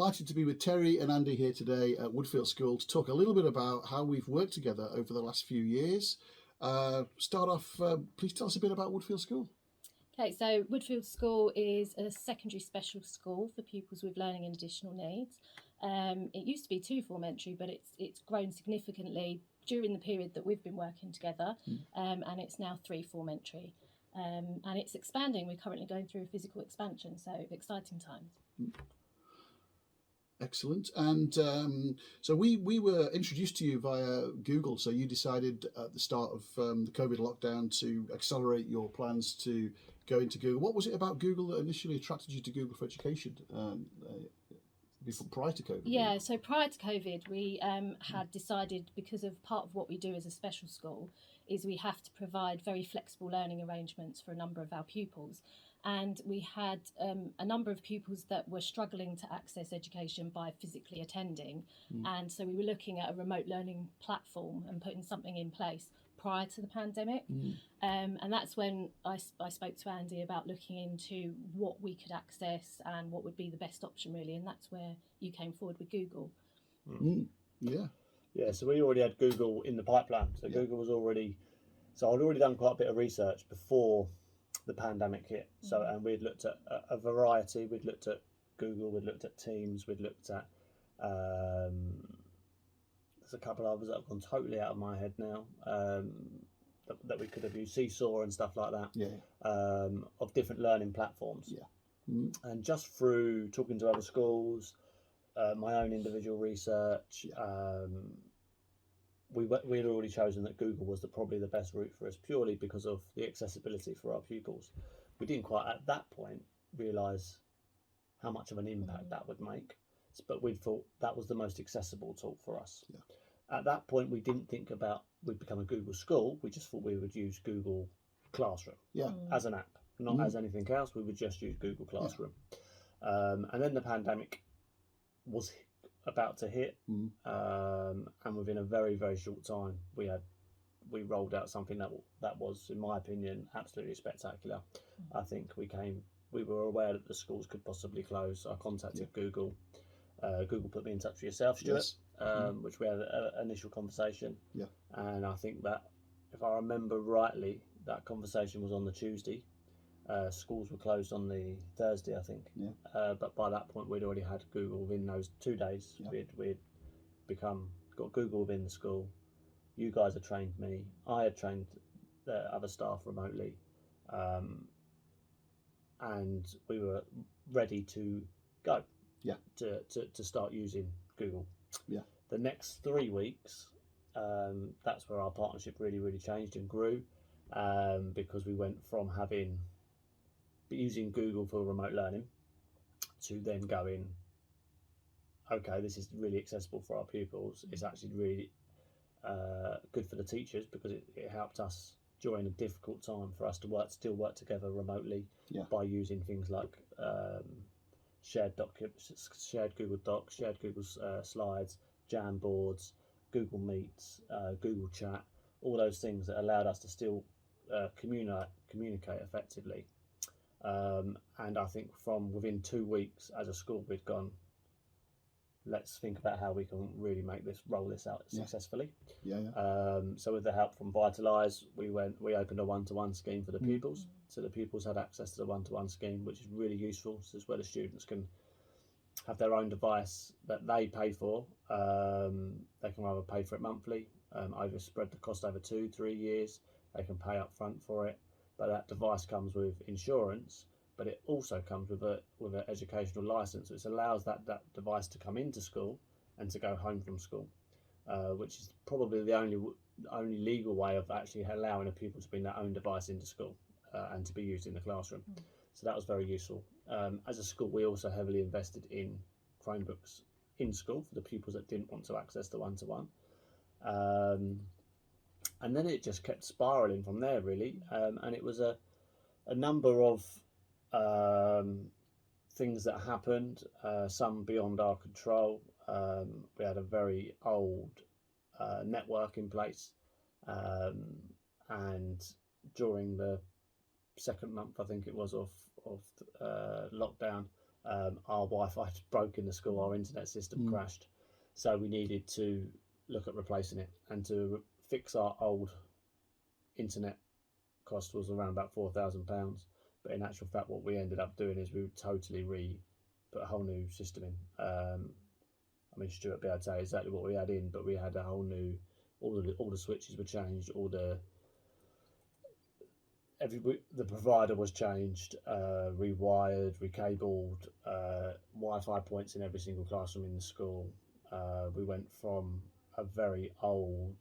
delighted to be with Terry and Andy here today at Woodfield School to talk a little bit about how we've worked together over the last few years. Start off, please tell us a bit about Woodfield School. Okay, so Woodfield School is a secondary special school for pupils with learning and additional needs. It used to be 2 form entry, but it's grown significantly during the period that we've been working together, and it's now 3 form entry. And it's expanding. We're currently going through a physical expansion, so exciting times. Excellent. And so we were introduced to you via Google. So you decided at the start of the COVID lockdown to accelerate your plans to go into Google. What was it about Google that initially attracted you to Google for Education before, prior to COVID? Yeah, so prior to COVID, we had decided, because of part of what we do as a special school, is we have to provide very flexible learning arrangements for a number of our pupils. And we had a number of pupils that were struggling to access education by physically attending. And so we were looking at a remote learning platform and putting something in place prior to the pandemic. And that's when I spoke to Andy about looking into what we could access and what would be the best option, really. And that's where you came forward with Google. Yeah, so we already had Google in the pipeline. So Google was already, so I'd already done quite a bit of research before the pandemic hit. So, and we'd looked at a variety. We'd looked at Google, we'd looked at Teams, we'd looked at, there's a couple of others that have gone totally out of my head now, that we could have used, Seesaw and stuff like that, of different learning platforms. And just through talking to other schools, my own individual research, we had already chosen that Google was probably the best route for us, purely because of the accessibility for our pupils. We didn't quite at that point realise how much of an impact that would make, but we thought that was the most accessible tool for us. At that point, we didn't think about we'd become a Google school. We just thought we would use Google Classroom as an app, not as anything else. We would just use Google Classroom. And then the pandemic was about to hit, and within a very, very short time, we rolled out something that was, in my opinion, absolutely spectacular. I think we were aware that the schools could possibly close. I contacted Google. Google put me in touch with yourself, Stuart, which we had an initial conversation. And I think that, if I remember rightly, that conversation was on the Tuesday. Schools were closed on the Thursday, I think. But by that point, we'd already had Google within those 2 days. We'd got Google within the school. You guys had trained me. I had trained the other staff remotely, and we were ready to go. To start using Google. The next 3 weeks, that's where our partnership really, really changed and grew, because we went from using Google for remote learning to then going, okay, this is really accessible for our pupils. It's actually really good for the teachers, because it helped us during a difficult time for us to still work together remotely by using things like shared Google Docs, shared Google Slides, Jamboards, Google Meets, Google Chat, all those things that allowed us to still communicate effectively. And I think from within 2 weeks as a school, we'd gone, let's think about how we can really roll this out successfully. So with the help from Vitalize, we opened a one-to-one scheme for the pupils. So the pupils had access to the one-to-one scheme, which is really useful. So as well as students can have their own device that they pay for, they can either pay for it monthly, over spread the cost over 2-3 years. They can pay up front for it. But that device comes with insurance, but it also comes with an educational license, which allows that device to come into school and to go home from school, which is probably the only legal way of actually allowing a pupil to bring their own device into school and to be used in the classroom. So that was very useful. As a school, we also heavily invested in Chromebooks in school for the pupils that didn't want to access the one-to-one. And then it just kept spiralling from there, really. And it was a number of things that happened, some beyond our control. We had a very old network in place, and during the second month, I think it was, of lockdown, our Wi-Fi broke in the school, our internet system crashed, so we needed to look at replacing it, and to fix our old internet cost was around about £4,000. But in actual fact, what we ended up doing is we totally put a whole new system in. I mean, Stuart will be able to tell you exactly what we had in, but we had a whole new, all the switches were changed, the provider was changed, rewired, recabled, Wi-Fi points in every single classroom in the school. We went from a very old,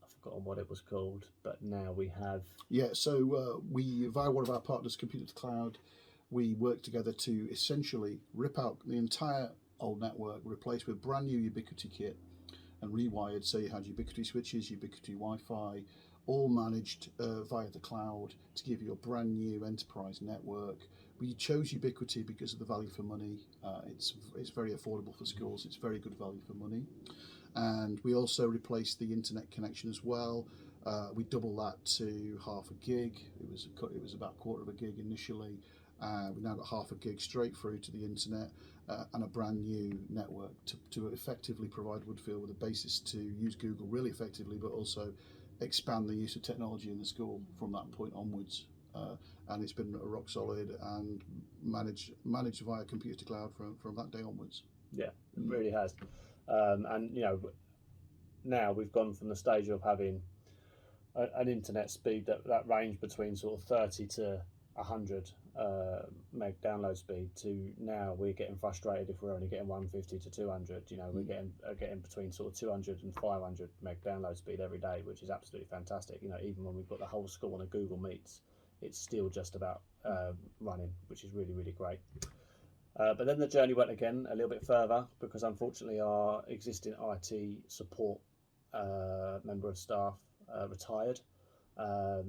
I've forgotten what it was called, but now we have... Yeah, so we, via one of our partners, Computer to Cloud, we worked together to essentially rip out the entire old network, replaced with brand new Ubiquiti kit, and rewired. So you had Ubiquiti switches, Ubiquiti Wi-Fi, all managed via the cloud to give you a brand new enterprise network. We chose Ubiquiti because of the value for money. It's very affordable for schools. It's very good value for money. And we also replaced the internet connection as well. We doubled that to half a gig. It was about a quarter of a gig initially. We've now got half a gig straight through to the internet, and a brand new network to effectively provide Woodfield with a basis to use Google really effectively, but also expand the use of technology in the school from that point onwards. And it's been rock solid and managed via Computer to Cloud from that day onwards. Yeah, it really has. And now we've gone from the stage of having an internet speed that ranged between sort of 30 to 100 meg download speed, to now we're getting frustrated if we're only getting 150 to 200. We're getting between sort of 200 and 500 meg download speed every day, which is absolutely fantastic. Even when we've got the whole school on a Google Meets, it's still just about running, which is really, really great. But then the journey went again a little bit further, because unfortunately our existing IT support member of staff retired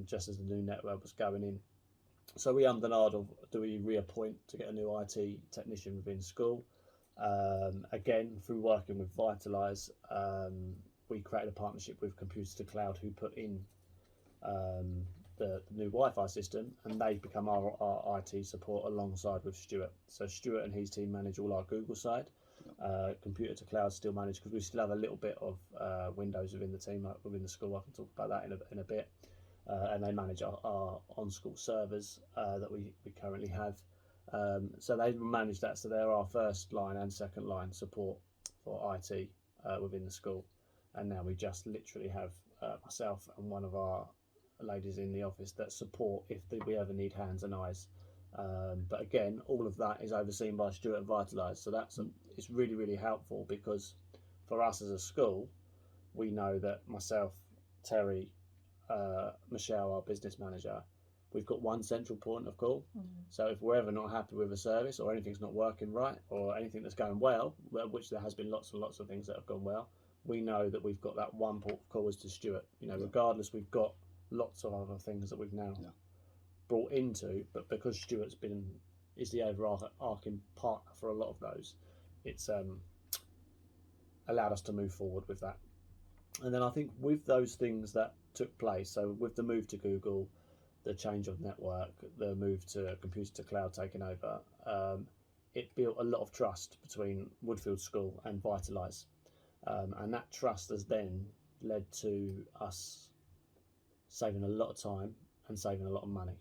just as the new network was going in. So we ummed and ahed of, do we reappoint to get a new IT technician within school? Again, through working with Vitalize, we created a partnership with Computer to Cloud, who put in the new Wi-Fi system, and they've become our IT support alongside with Stuart. So Stuart and his team manage all our Google side. Computer to Cloud still manage, because we still have a little bit of Windows within the team, within the school. I can talk about that in a bit. And they manage our on-school servers that we currently have. So they manage that. So they're our first line and second line support for IT within the school. And now we just literally have myself and one of our ladies in the office that support if we ever need hands and eyes. But again, all of that is overseen by Stuart and Vitalize. So it's really, really helpful, because for us as a school, we know that myself, Terry, Michelle, our business manager, we've got one central point of call. So if we're ever not happy with a service, or anything's not working right, or anything that's going well, which there has been lots and lots of things that have gone well, we know that we've got that one port of call is to Stuart. Regardless, we've got lots of other things that we've now brought into, but because Stuart's is the overarching partner for a lot of those, it's allowed us to move forward with that. And then I think with those things that took place, so with the move to Google, the change of network, the move to Computer to Cloud taking over, it built a lot of trust between Woodfield School and Vitalize. And that trust has then led to us saving a lot of time and saving a lot of money.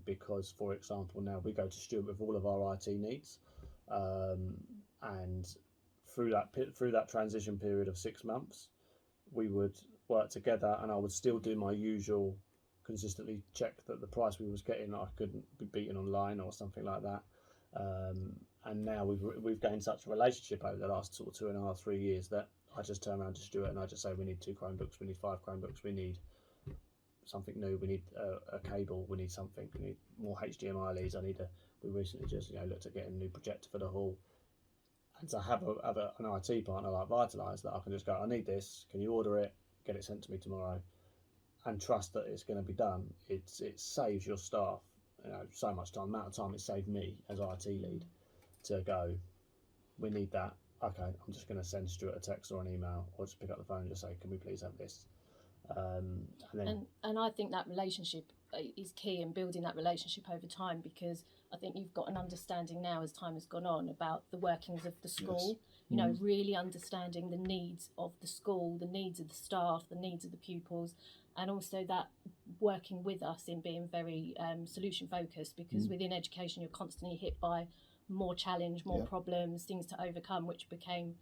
Because, for example, now we go to Stuart with all of our IT needs, and through that transition period of 6 months, we would work together, and I would still do my usual, consistently check that the price we was getting I couldn't be beaten online or something like that. And now we've gained such a relationship over the last sort of 2.5, 3 years, that I just turn around to Stuart and I just say, we need 2 Chromebooks, we need 5 Chromebooks, we need something new, we need a cable, we need something, we need more HDMI leads, we recently just looked at getting a new projector for the hall. And to have an IT partner like Vitalize, that I can just go, I need this, can you order it, get it sent to me tomorrow, and trust that it's going to be done. It saves your staff so much time. The amount of time it saved me as IT lead to go, we need that, okay, I'm just going to send Stuart a text or an email, or just pick up the phone and just say, can we please have this? And I think that relationship is key in building that relationship over time, because I think you've got an understanding now as time has gone on about the workings of the school. Yes. You know, really understanding the needs of the school, the needs of the staff, the needs of the pupils, and also that working with us in being very solution focused, because within education you're constantly hit by more challenge, more problems, things to overcome, which became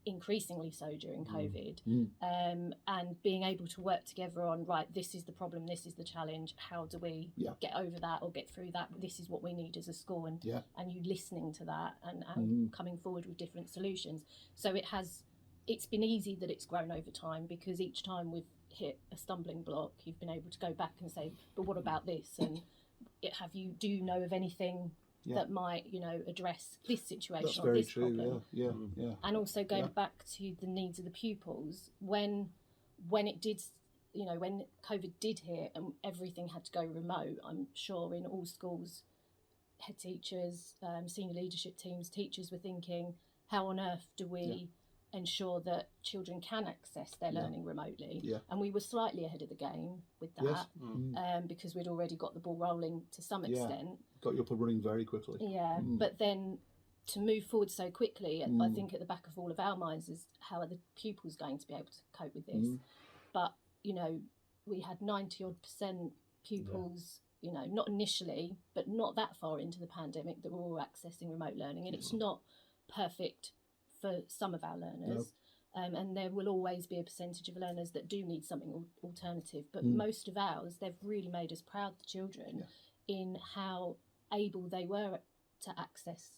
increasingly so during COVID. And being able to work together on, right, this is the problem, this is the challenge, how do we get over that or get through that, this is what we need as a school, and you listening to that and coming forward with different solutions. So it's been easy that it's grown over time, because each time we've hit a stumbling block, you've been able to go back and say, but what about this, and do you know of anything that might, you know, address this situation. That's or very this true. problem. Yeah. And also going back to the needs of the pupils, when it did, you know, when COVID did hit and everything had to go remote, I'm sure in all schools, head teachers, senior leadership teams, teachers were thinking, how on earth do we ensure that children can access their learning remotely? And we were slightly ahead of the game with that, because we'd already got the ball rolling to some extent. Got you up and running very quickly. But then to move forward so quickly, I think at the back of all of our minds is, how are the pupils going to be able to cope with this? But, you know, we had 90% pupils, you know, not initially, but not that far into the pandemic, that were all accessing remote learning. And it's not perfect for some of our learners. And there will always be a percentage of learners that do need something alternative. But most of ours, they've really made us proud, the children, in how able they were to access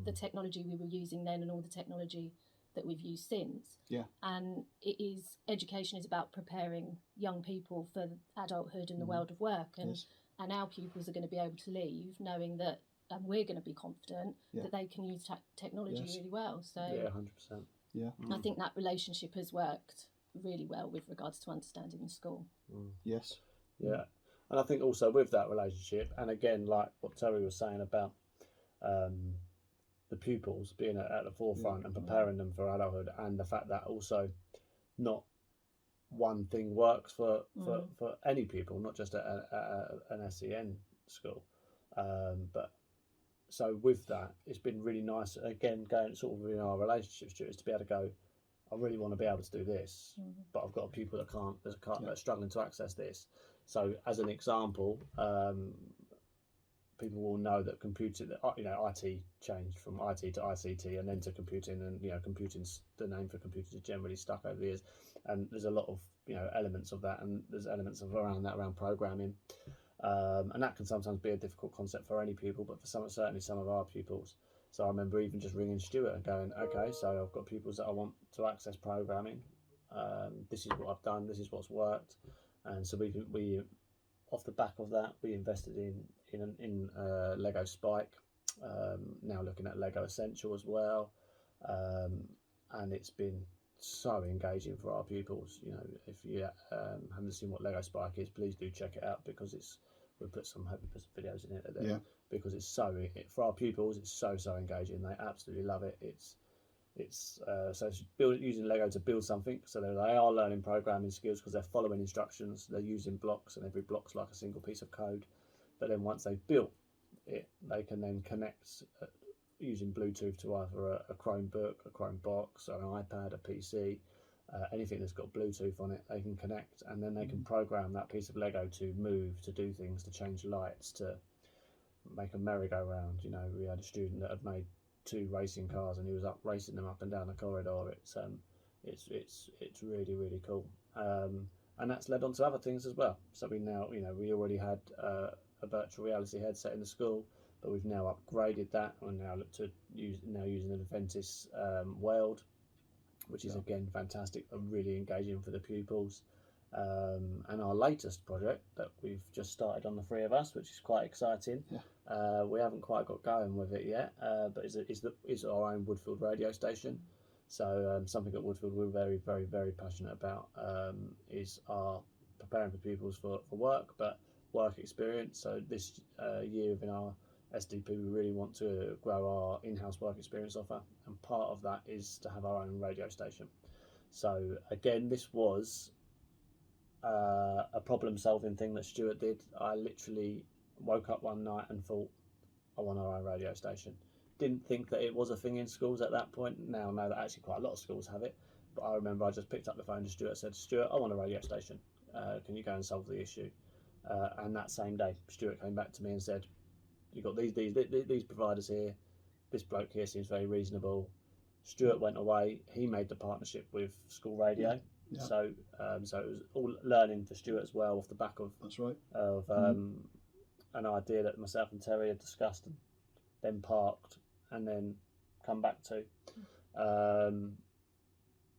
the technology we were using then and all the technology that we've used since. And education is about preparing young people for adulthood and the world of work. And our pupils are going to be able to leave knowing that, and we're going to be confident that they can use technology really well. So 100%. I think that relationship has worked really well with regards to understanding the school. Yes. Yeah. And I think also with that relationship, and again, like what Terry was saying about the pupils being at the forefront and preparing them for adulthood, and the fact that also not one thing works for any pupil, not just at an SEN school. But so with that, it's been really nice, again, going sort of in our relationship, Stuart, to be able to go, I really want to be able to do this, but I've got a pupil that can't that are struggling to access this. So as an example, people will know that IT changed from IT to ICT and then to computing, and computing's the name for computers is generally stuck over the years, and there's a lot of elements of that, and there's elements of around programming, and that can sometimes be a difficult concept for any pupil, but for certainly some of our pupils. So I remember even just ringing Stuart and going, okay, so I've got pupils that I want to access programming. This is what I've done. This is what's worked. And so we off the back of that, we invested in Lego Spike. Now looking at Lego Essential as well, and it's been so engaging for our pupils. If you haven't seen what Lego Spike is, please do check it out, because we'll put some videos in it because it's for our pupils, it's so engaging. They absolutely love it. It's using Lego to build something, so they are learning programming skills because they're following instructions, they're using blocks, and every block's like a single piece of code. But then once they've built it, they can then connect using Bluetooth to either a Chromebook, a Chromebox, an iPad, a PC, anything that's got Bluetooth on it, they can connect, and then they can program that piece of Lego to move, to do things, to change lights, to make a merry-go-round. We had a student that had made 2 racing cars, and he was racing them up and down the corridor. It's really cool, and that's led on to other things as well. So we already had a virtual reality headset in the school, but we've now upgraded that and now look to using an Adventis World, which is again fantastic and really engaging for the pupils. And our latest project that we've just started on the 3 of us, which is quite exciting. We haven't quite got going with it yet, but is our own Woodfield radio station. So something at Woodfield we're very passionate about is our preparing for pupils for work, but work experience. So this year within our SDP, we really want to grow our in-house work experience offer, and part of that is to have our own radio station. So again, this was a problem-solving thing that Stuart did. I literally woke up one night and thought, I want our own radio station. Didn't think that it was a thing in schools at that point. Now I know that actually quite a lot of schools have it. But I remember I just picked up the phone to Stuart and said, Stuart, I want a radio station. Can you go and solve the issue? And that same day, Stuart came back to me and said, you've got these providers here. This bloke here seems very reasonable. Stuart went away. He made the partnership with school radio. Yeah. So it was all learning for Stuart as well off the back of That's right. of an idea that myself and Terry had discussed and then parked and then come back to.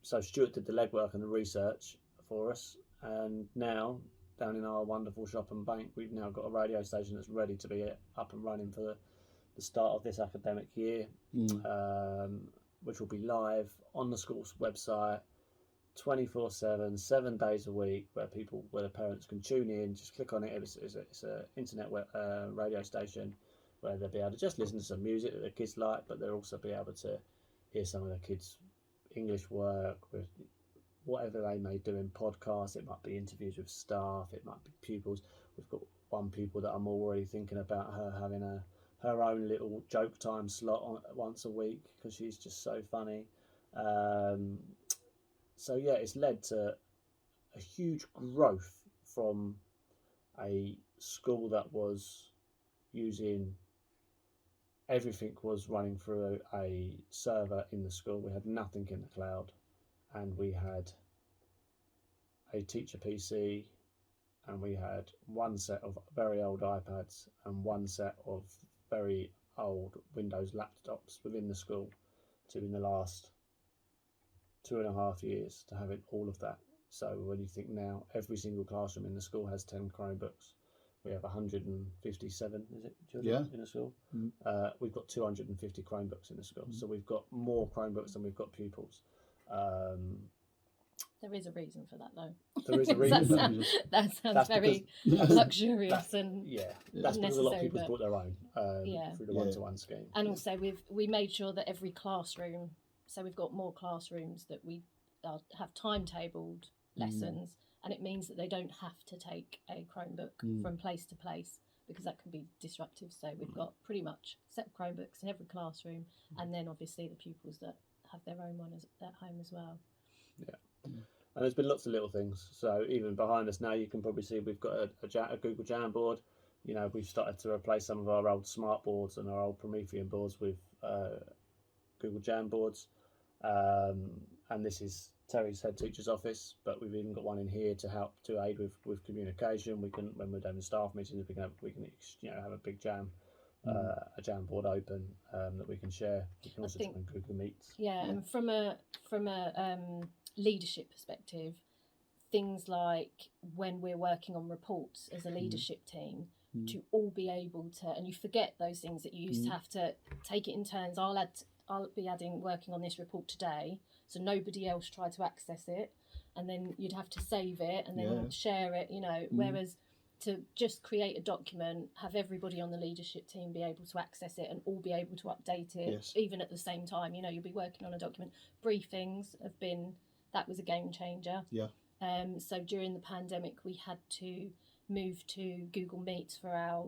So Stuart did the legwork and the research for us, and now down in our wonderful shop and bank, we've now got a radio station that's ready to be up and running for the start of this academic year, which will be live on the school's website 24/7, 7 days a week, where the parents can tune in, just click on it. It's an internet radio station where they'll be able to just listen to some music that the kids like, but they'll also be able to hear some of the kids' English work, with whatever they may do in podcasts. It might be interviews with staff, it might be pupils. We've got one pupil that I'm already thinking about her having her own little joke time slot once a week because she's just so funny. So yeah, it's led to a huge growth from a school that was using everything was running through a server in the school. We had nothing in the cloud, and we had a teacher PC, and we had one set of very old iPads and one set of very old Windows laptops within the school, to in the last 2.5 years to having all of that. So when you think now, every single classroom in the school has 10 Chromebooks. We have 157, is it, children in the school? We've got 250 Chromebooks in the school. So we've got more Chromebooks than we've got pupils. There is a reason for that, though. There is a reason. That sounds very luxurious and that's because a lot of people but, brought their own through the one-to-one scheme. And also we made sure that every classroom, so we've got more classrooms that we have timetabled lessons, and it means that they don't have to take a Chromebook from place to place, because that can be disruptive. So we've got pretty much a set of Chromebooks in every classroom, and then obviously the pupils that have their own one at home as well. And there's been lots of little things. So even behind us now, you can probably see we've got a Google Jamboard. You know, we've started to replace some of our old smart boards and our old Promethean boards with Google Jamboards. And this is Terry's head teacher's office, but we've even got one in here to help to aid with communication. We can, when we're doing staff meetings, we can have a big a Jamboard open that we can share. We can also join Google Meets. And from a leadership perspective, things like when we're working on reports as a leadership team, to all be able to, and you forget those things that you used to have to take it in turns. I'll be working on this report today, so nobody else tried to access it, and then you'd have to save it and then share it, whereas to just create a document, have everybody on the leadership team be able to access it and all be able to update it, even at the same time. You'll be working on a document. Briefings that was a game changer. So during the pandemic, we had to move to Google Meets for our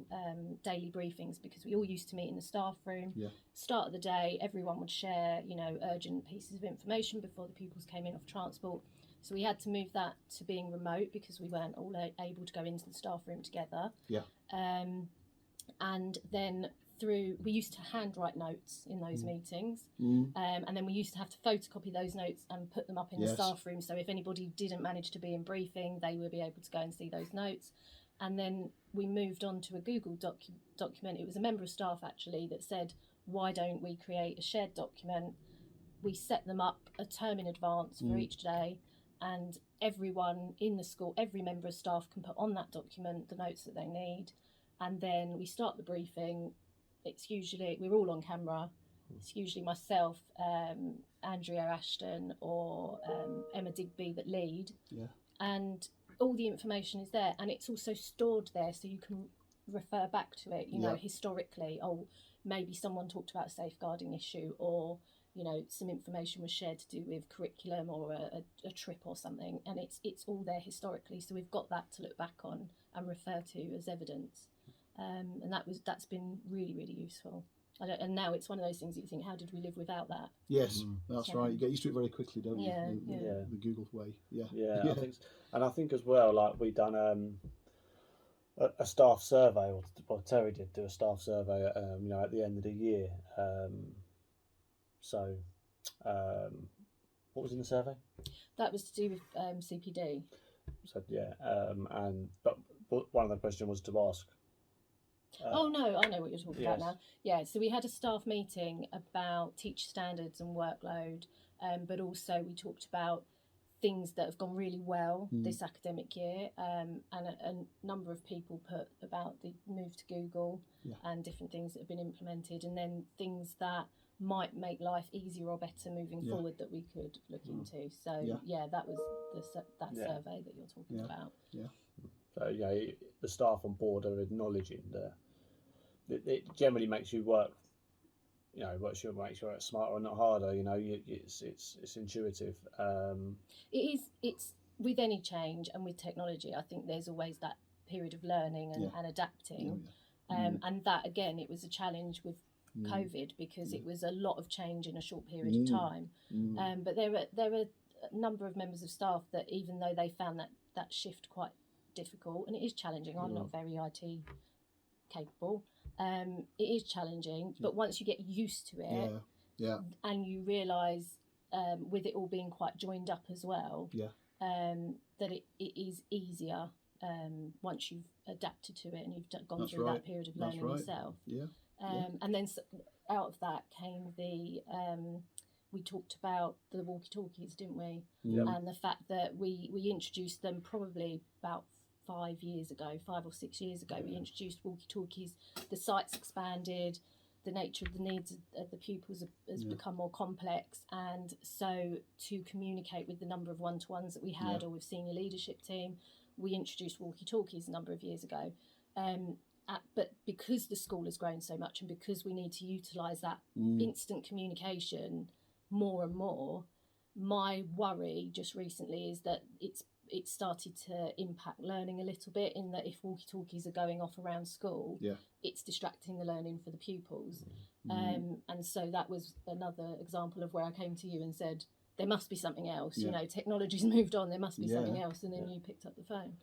daily briefings, because we all used to meet in the staff room. Start of the day, everyone would share, urgent pieces of information before the pupils came in off transport. So we had to move that to being remote, because we weren't all able to go into the staff room together. And then we used to handwrite notes in those meetings, and then we used to have to photocopy those notes and put them up in the staff room, so if anybody didn't manage to be in briefing, they would be able to go and see those notes. And then we moved on to a Google document. It was a member of staff actually that said, why don't we create a shared document? We set them up a term in advance for each day, and everyone in the school, every member of staff can put on that document the notes that they need. And then we start the briefing. We're all on camera. It's usually myself, Andrea Ashton, or Emma Digby that lead. And all the information is there, and it's also stored there, so you can refer back to it, historically. Maybe someone talked about a safeguarding issue, or some information was shared to do with curriculum or a trip or something, and it's all there historically, so we've got that to look back on and refer to as evidence. and that's been really, really useful. And now it's one of those things that you think, how did we live without that? Yes, that's right. You get used to it very quickly, don't you? Yeah, The Google way. Yeah. I think, and I think as well, like we done a staff survey, or Terry did do a staff survey, at the end of the year. What was in the survey? That was to do with CPD. So but one of the questions was to ask. Oh no, I know what you're talking about Yes. now. Yeah, so we had a staff meeting about teacher standards and workload, but also we talked about things that have gone really well this academic year, and a number of people put about the move to Google and different things that have been implemented, and then things that might make life easier or better moving forward that we could look into. So that was that survey that you're talking about. So the staff on board are acknowledging it generally makes you work. Makes sure it's smarter and not harder. It's intuitive. It's with any change and with technology. I think there's always that period of learning and adapting, and that again, it was a challenge with COVID because it was a lot of change in a short period of time. But there were a number of members of staff that, even though they found that shift quite difficult, and it is challenging. I'm not very IT capable. It is challenging, but once you get used to it, and you realise, with it all being quite joined up as well, that it is easier once you've adapted to it and you've gone through that period of learning yourself. And then out of that came we talked about the walkie-talkies, didn't we? And the fact that we introduced them probably about 5 or 6 years ago. We introduced walkie-talkies. The site's expanded. The nature of the needs of the pupils has become more complex, and so to communicate with the number of one-to-ones that we had, or with senior leadership team, we introduced walkie-talkies a number of years ago. But because the school has grown so much, and because we need to utilise that instant communication more and more, my worry just recently is that it's started to impact learning a little bit, in that if walkie-talkies are going off around school, it's distracting the learning for the pupils. And so that was another example of where I came to you and said, there must be something else. Technology's moved on, there must be something else. And then you picked up the phone.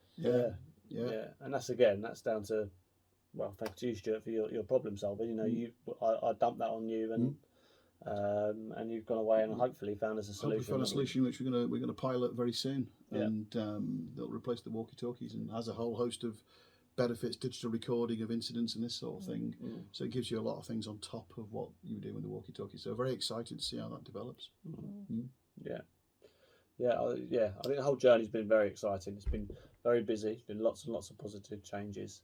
And that's down to, well, thanks to you, Stuart, for your problem solving. I dumped that on you, and you've gone away and hopefully found us a solution. We found a solution which we're going to pilot very soon, and they'll replace the walkie-talkies and has a whole host of benefits, digital recording of incidents and this sort of thing. So it gives you a lot of things on top of what you do with the walkie-talkie. So very excited to see how that develops. I think the whole journey's been very exciting. It's been very busy. It's been lots and lots of positive changes.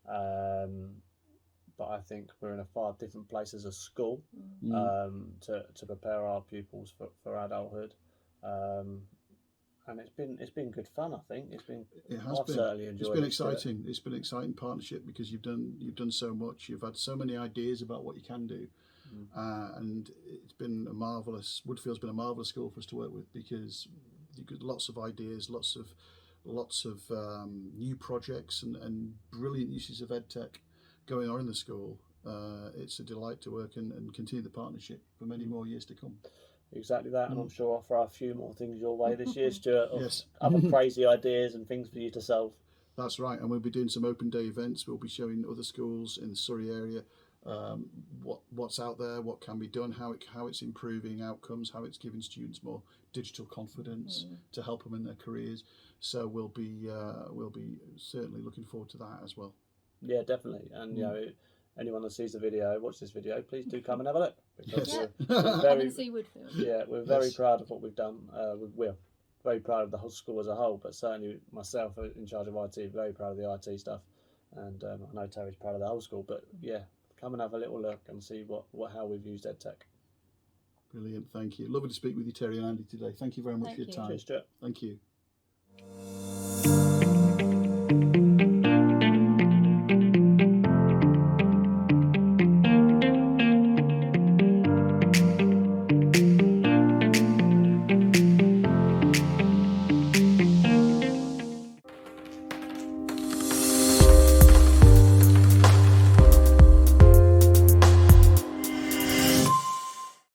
But I think we're in a far different place as a school to prepare our pupils for adulthood. And it's been good fun. I think certainly enjoyed it. It's been exciting. It's been an exciting partnership because you've done so much. You've had so many ideas about what you can do, and it's been a marvelous. Woodfield's been a marvelous school for us to work with because you've got lots of ideas, lots of new projects and brilliant uses of EdTech going on in the school. It's a delight to work and continue the partnership for many more years to come. Exactly that, and I'm sure I'll throw a few more things your way this year, Stuart. Yes. Other crazy ideas and things for you to solve. That's right, and we'll be doing some open day events. We'll be showing other schools in the Surrey area what's out there, what can be done, how it's improving outcomes, how it's giving students more digital confidence to help them in their careers. So we'll be certainly looking forward to that as well. Yeah, definitely, and anyone that sees the video, watch this video, please do come and have a look, because come and see Woodfield. Yeah, we're very proud of what we've done. We're very proud of the whole school as a whole, but certainly myself, in charge of IT, very proud of the IT stuff, and I know Terry's proud of the whole school. But come and have a little look and see how we've used EdTech. Brilliant, thank you. Lovely to speak with you, Terry and Andy, today. Thank you very much for your time. Cheers, Stuart. Thank you.